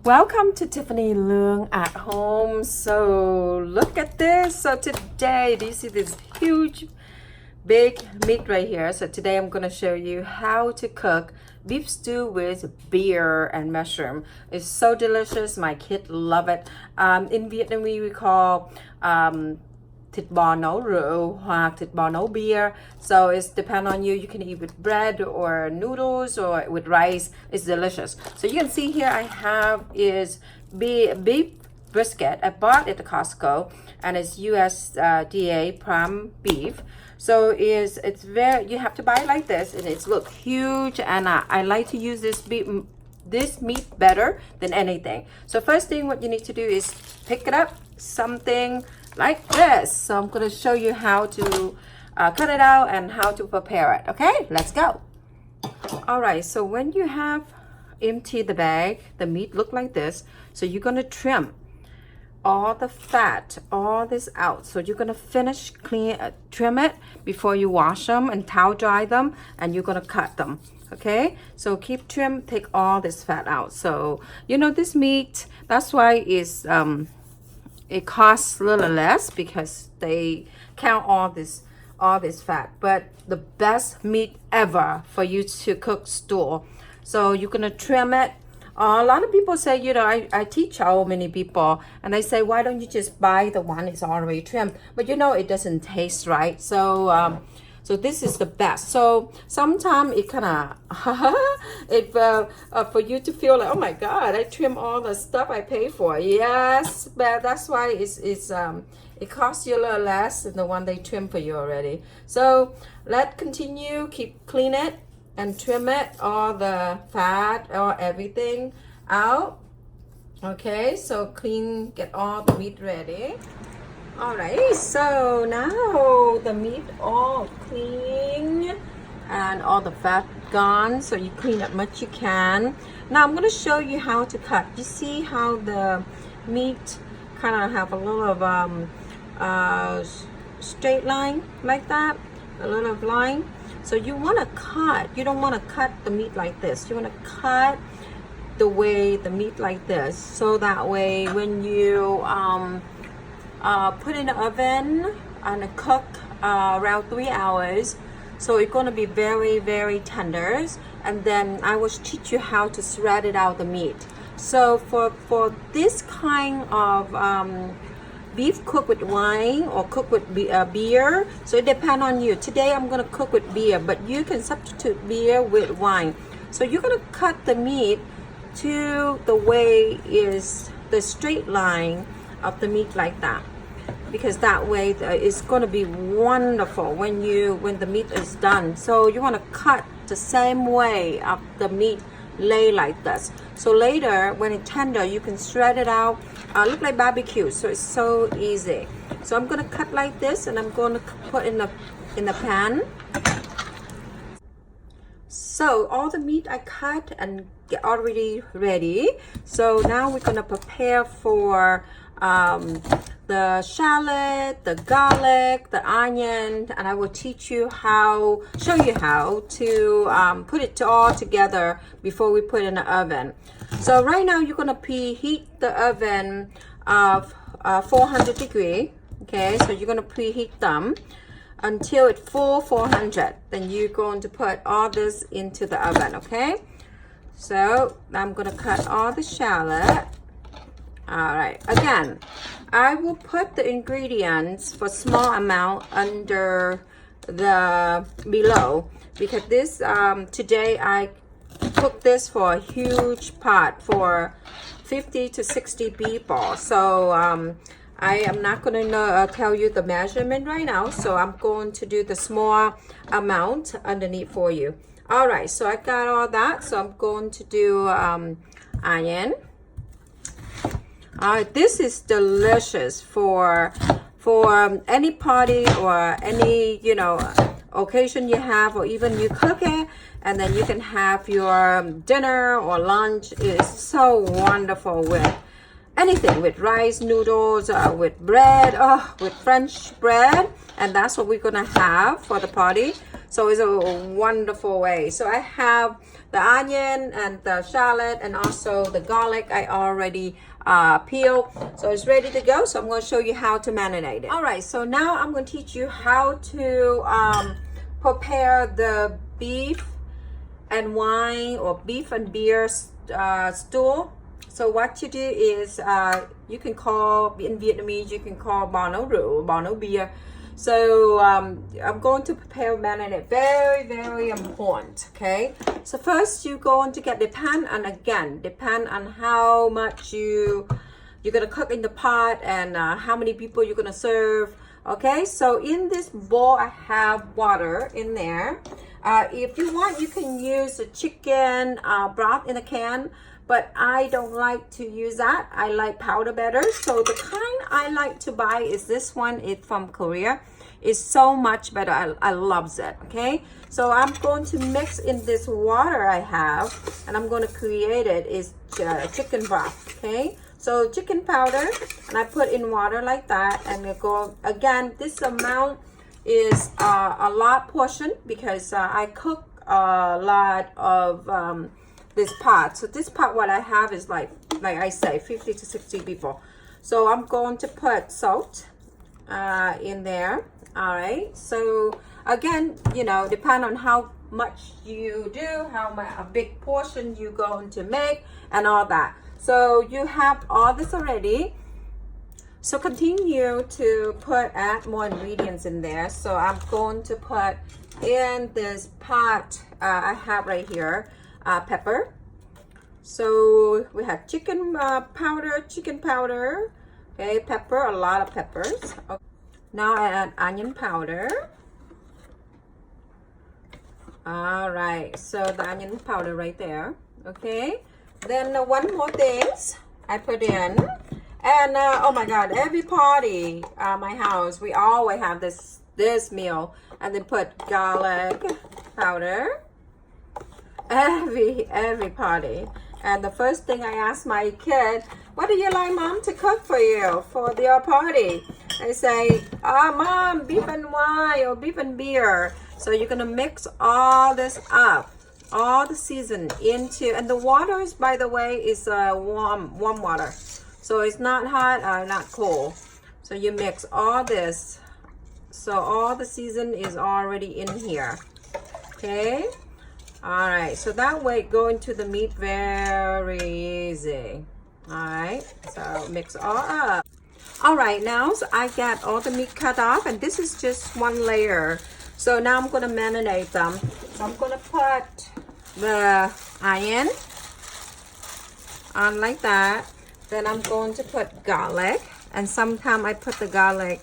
Welcome to Tiffany Leung at home. So look at this. So today, do you see this huge big meat right here? So today I'm going to show you how to cook beef stew with beer and mushroom. It's so delicious. My kids love it. In Vietnamese we call thịt bò nấu rượu hoặc thịt bò nấu beer. So it's depend on you. You can eat with bread or noodles or with rice. It's delicious. So you can see here I have is beef brisket. I bought it at the Costco and it's USDA prime beef. So it's very, you have to buy it like this and it's look huge, and I like to use this meat better than anything. So first thing what you need to do is pick it up something like this. So I'm going to show you how to cut it out and how to prepare it. Okay, let's go. All right, so when you have emptied the bag, the meat look like this. So you're going to trim all the fat, all this out. So you're going to finish trim it before you wash them and towel dry them, and you're going to cut them. Okay, so keep trim, take all this fat out. So you know this meat, that's why is it costs a little less, because they count all this fat. But the best meat ever for you to cook stew. So you're gonna trim it. A lot of people say, you know, I teach how many people, and they say, why don't you just buy the one that's already trimmed? But you know, it doesn't taste right. So so this is the best. So sometimes it kind of for you to feel like, oh my God, I trim all the stuff I pay for. Yes, but that's why it costs you a little less than the one they trim for you already. So let's continue. Keep clean it and trim it, all the fat or everything out. Okay, so clean, get all the meat ready. All right, so now the meat all clean and all the fat gone, so you clean as much you can. Now I'm going to show you how to cut. You see how the meat kind of have a little of straight line like that, a little of line. So you want to cut, you don't want to cut the meat like this. You want to cut the way the meat like this, so that way when you put in the oven and cook around 3 hours, so it's going to be very, very tender. And then I will teach you how to shred it out the meat. So for this kind of beef cooked with wine or cooked with beer, so it depends on you. Today I'm going to cook with beer, but you can substitute beer with wine. So you're going to cut the meat to the way is the straight line of the meat like that, because that way it's going to be wonderful when the meat is done. So you want to cut the same way of the meat lay like this. So later when it's tender, you can shred it out, look like barbecue. So it's so easy. So I'm going to cut like this, and I'm going to put in the pan. So all the meat I cut and get already ready. So now we're going to prepare for the shallot, the garlic, the onion, and I will teach you show you how to put it all together before we put it in the oven. So right now you're gonna preheat the oven of 400 degree. Okay, so you're gonna preheat them until it's full 400. Then you're going to put all this into the oven. Okay, so I'm gonna cut all the shallot. All right, again, I will put the ingredients for small amount under the below, because this today I cooked this for a huge pot for 50 to 60 people. So I am not going to tell you the measurement right now, so I'm going to do the small amount underneath for you. All right, so I got all that, so I'm going to do onion. This is delicious for any party or any, you know, occasion you have, or even you cook it and then you can have your dinner or lunch. It's so wonderful with anything, with rice, noodles, with bread, with French bread, and that's what we're gonna have for the party. So it's a wonderful way. So I have the onion and the shallot and also the garlic I already peeled. So it's ready to go. So I'm going to show you how to marinate it. All right, so now I'm going to teach you how to prepare the beef and wine or beef and beer stew. So what you do is you can call, in Vietnamese, you can call bò nấu rượu, bò nấu beer. So I'm going to prepare marinade. Very important. Okay, so first you're going to get the pan, and again depend on how much you're gonna cook in the pot and how many people you're gonna serve. Okay, so in this bowl I have water in there. If you want, you can use the chicken broth in a can, but I don't like to use that. I like powder better. So the kind I like to buy is this one. It's from Korea. It's so much better. I love it. Okay, so I'm going to mix in this water I have, and I'm going to create it is chicken broth. Okay, so chicken powder, and I put in water like that, and it go again. This amount is a lot portion because I cook a lot of this pot. So this pot what I have is like I say 50 to 60 people. So I'm going to put salt in there. All right, so again, you know, depend on how much you do, how much a big portion you're going to make and all that. So you have all this already. So continue to add more ingredients in there. So I'm going to put in this pot I have right here pepper. So we have chicken powder, okay, pepper, a lot of peppers. Okay. Now I add onion powder. All right, so the onion powder right there. Okay, then one more things I put in. And oh my God, every party my house, we always have this meal, and then put garlic powder. Every party. And the first thing I ask my kid, what do you like mom to cook for you for your party? They say, mom, beef and wine or beef and beer. So you're gonna mix all this up, all the season into, and the water is, by the way, is warm water. So it's not hot or not cold. So you mix all this. So all the season is already in here. Okay. All right. So that way go into the meat very easy. All right. So mix all up. All right. Now so I got all the meat cut off, and this is just one layer. So now I'm gonna marinate them. So I'm gonna put the onion on like that. Then I'm going to put garlic, and sometimes I put the garlic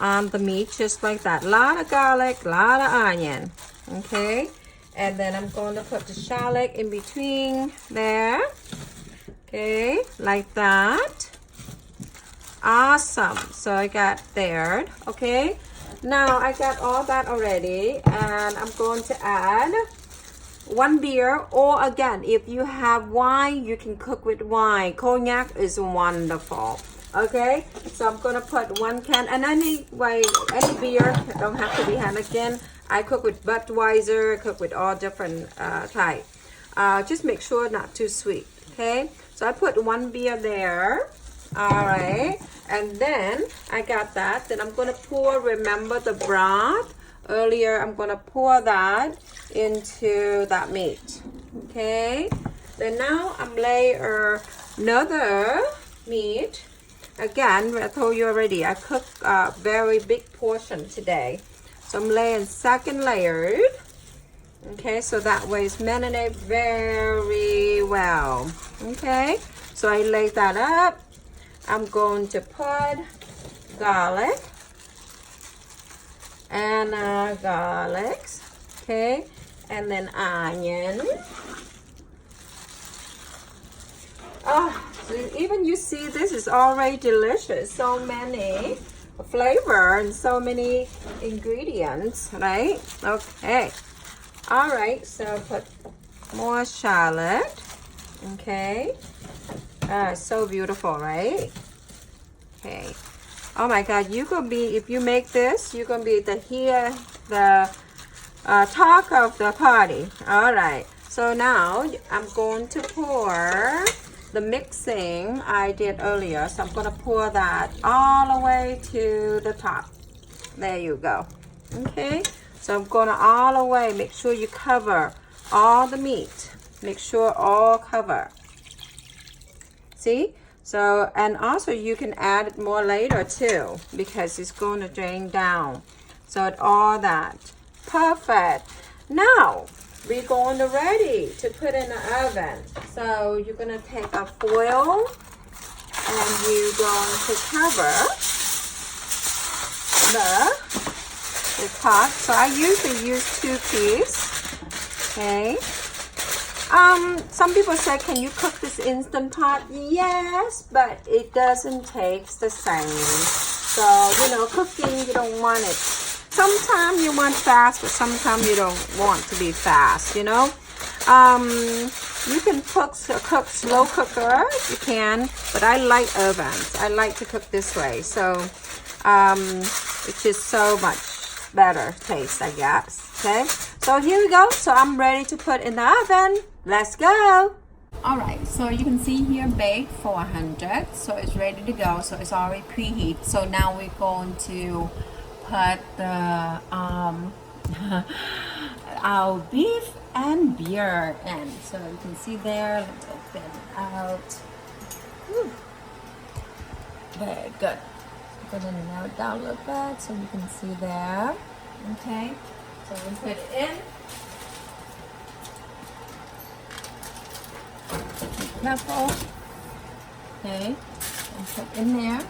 on the meat just like that. A lot of garlic, a lot of onion. Okay, and then I'm going to put the shallot in between there. Okay, like that. Awesome. So I got there. Okay, now I got all that already, and I'm going to add one beer, or again, if you have wine, you can cook with wine. Cognac is wonderful. Okay, so I'm gonna put 1 can, and any beer, don't have to be Heineken. I cook with Budweiser, cook with all different type. Just make sure not too sweet. Okay, so I put 1 beer there. All right, and then I got that. Then I'm gonna pour. Remember the broth earlier? I'm gonna pour that into that meat. Okay, then now I'm layer another meat. Again, I told you already, I cook a very big portion today, so I'm laying second layered. Okay, so that way it's marinate very well. Okay, so I lay that up. I'm going to put garlic and garlics, okay, and then onion. Oh, so even you see this is already delicious. So many flavor and so many ingredients, right? Okay. All right, so put more shallot. Okay. So beautiful, right? Okay. Oh my God, you gonna be, if you make this, you're gonna be the talk of the party. All right. So now I'm going to pour the mixing I did earlier. So I'm going to pour that all the way to the top. There you go. Okay. So I'm going to all the way. Make sure you cover all the meat. Make sure all cover. See? So, and also you can add it more later too, because it's going to drain down. So all that. Perfect. Now, we're going to ready to put in the oven. So you're going to take a foil and you're going to cover the pot. So I usually use 2 pieces. Okay. Some people say, can you cook this instant pot? Yes, but it doesn't taste the same. So, you know, cooking, you don't want it. Sometimes you want fast, but sometimes you don't want to be fast, you know. You can cook slow cooker, you can, but I like ovens. I like to cook this way. So, it's just so much better taste, I guess. Okay, so here we go. So I'm ready to put in the oven. Let's go. All right, so you can see here bake 400. So it's ready to go. So it's already preheat. So now we're going to put the our beef and beer in. So you can see there. Let's open out. Whew. Very good. I'm gonna narrow it down a little bit so you can see there. Okay, so we put it in. Be careful. Okay, and put in there,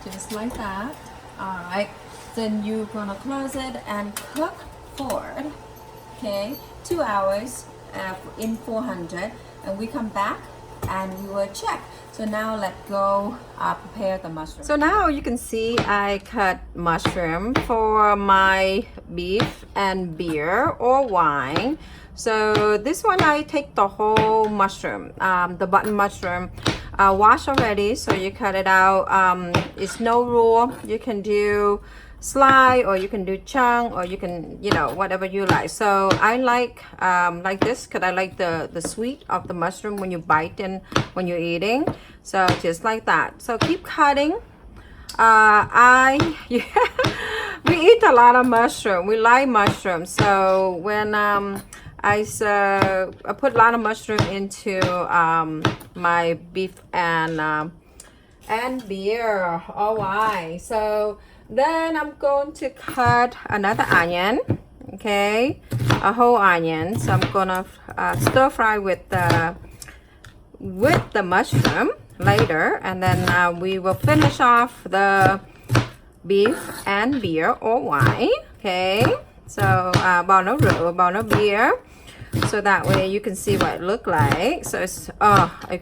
just like that. All right, then you're gonna close it and cook for, okay, 2 hours in 400, and we come back and we will check. So now let's go prepare the mushroom. So now you can see I cut mushroom for my beef and beer or wine. So this one I take the whole mushroom, the button mushroom, wash already. So you cut it out. It's no rule. You can do slice or you can do chunk or you can, you know, whatever you like. So I like this because I like the sweet of the mushroom when you bite and when you're eating. So just like that. So keep cutting. We eat a lot of mushroom. We like mushroom. So when I put a lot of mushroom into my beef and beer or wine. So then I'm going to cut another onion, okay, a whole onion. So I'm gonna stir fry with the mushroom later, and then we will finish off the beef and beer or wine. Okay, so bao nấu rượu, bao nấu beer. So that way you can see what it look like. So it's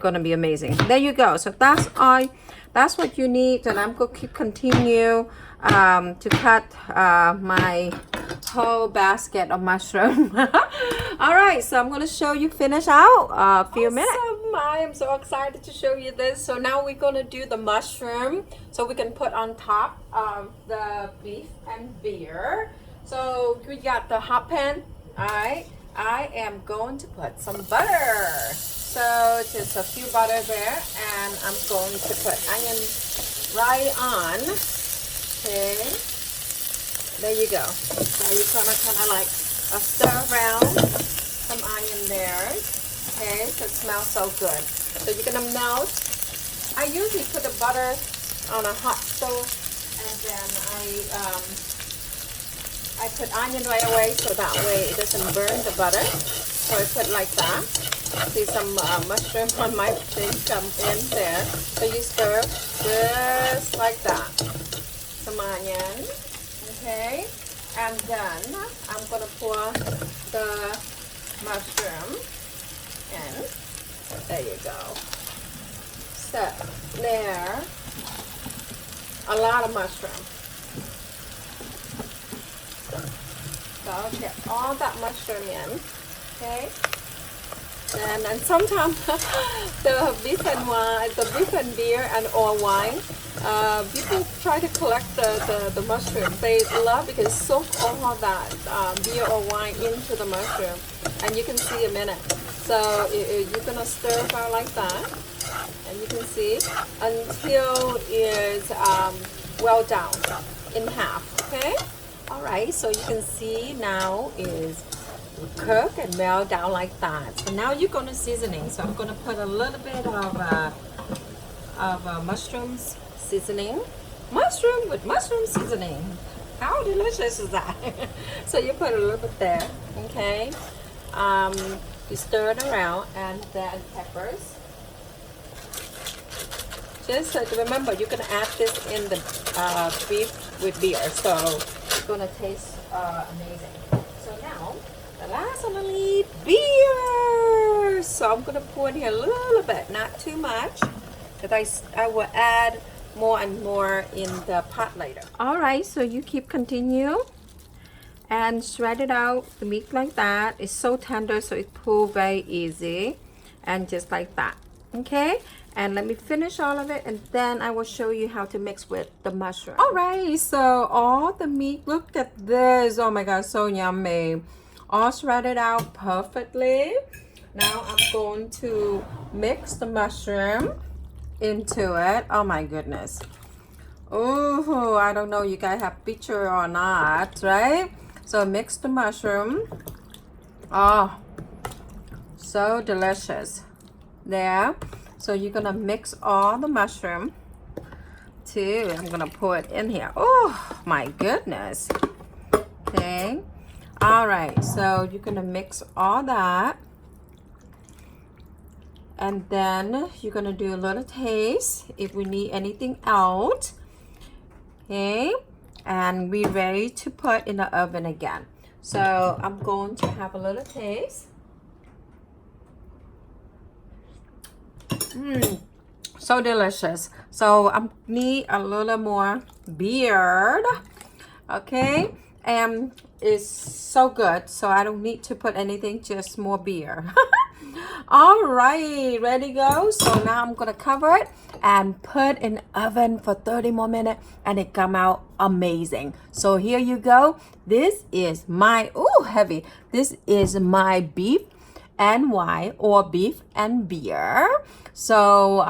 gonna be amazing. There you go. So that's all. That's what you need, and I'm going to continue to cut my whole basket of mushroom. All right, so I'm going to show you finish out a few minutes. I am so excited to show you this. So now we're going to do the mushroom, so we can put on top of the beef and beer. So we got the hot pan. All right, I am going to put some butter. So just a few butter there, and I'm going to put onion right on. Okay, there you go. So you're gonna kind of like stir around some onion there. Okay, so it smells so good. So you're gonna melt. I usually put the butter on a hot stove, and then I put onion right away, so that way it doesn't burn the butter. So I put like that. See some mushroom on my thing come in there. So you stir just like that. Some onion, okay? And then I'm gonna pour the mushroom in. There you go. So there, a lot of mushroom. So get all that mushroom in, okay? And sometimes the beef and beer and or wine, People try to collect the mushroom. They love because soak all that beer or wine into the mushroom, and you can see a minute. So you're gonna stir fry like that, and you can see until it's well down in half. Okay. All right. So you can see now is cook and melt down like that. So now you're gonna seasoning. So I'm gonna put a little bit of mushrooms seasoning. Mushroom with mushroom seasoning. How delicious is that? So you put a little bit there. Okay. You stir it around, and then peppers. Just remember, you're gonna add this in the beef with beer, so it's gonna taste amazing. So now, the last and only beer. So I'm gonna pour in here a little bit, not too much, because I will add more and more in the pot later. All right, so you keep continue. And shred it out the meat like that. It's so tender, so it pulls very easy, and just like that. Okay, and let me finish all of it, and then I will show you how to mix with the mushroom. All right, so all the meat, look at this. Oh my god, so yummy. All shredded out perfectly. Now I'm going to mix the mushroom into it. Oh my goodness. Oh, I don't know you guys have picture or not, right? So mix the mushroom. Oh, so delicious. There. So you're gonna mix all the mushroom too. I'm gonna pour it in here. Oh my goodness. Okay. All right. So you're gonna mix all that. And then you're gonna do a little taste if we need anything out. Okay. And we're ready to put in the oven again. So I'm going to have a little taste. So delicious. So I need a little more beer. Okay, and it's so good. So I don't need to put anything, just more beer. All right, ready to go. So now I'm gonna cover it and put in the oven for 30 more minutes, and it come out amazing. So here you go. This is my heavy. This is my beef and wine, or beef and beer. So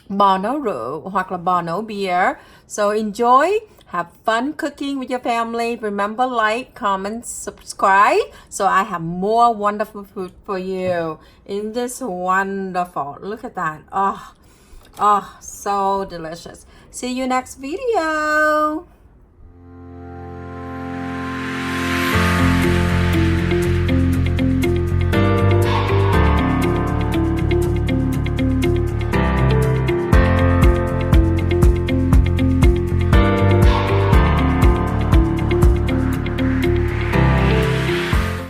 bò nấu rượu hoặc là bò nấu beer. So enjoy. Have fun cooking with your family. Remember, like, comment, subscribe. So I have more wonderful food for you. Isn't this wonderful? Look at that. Oh, so delicious. See you next video.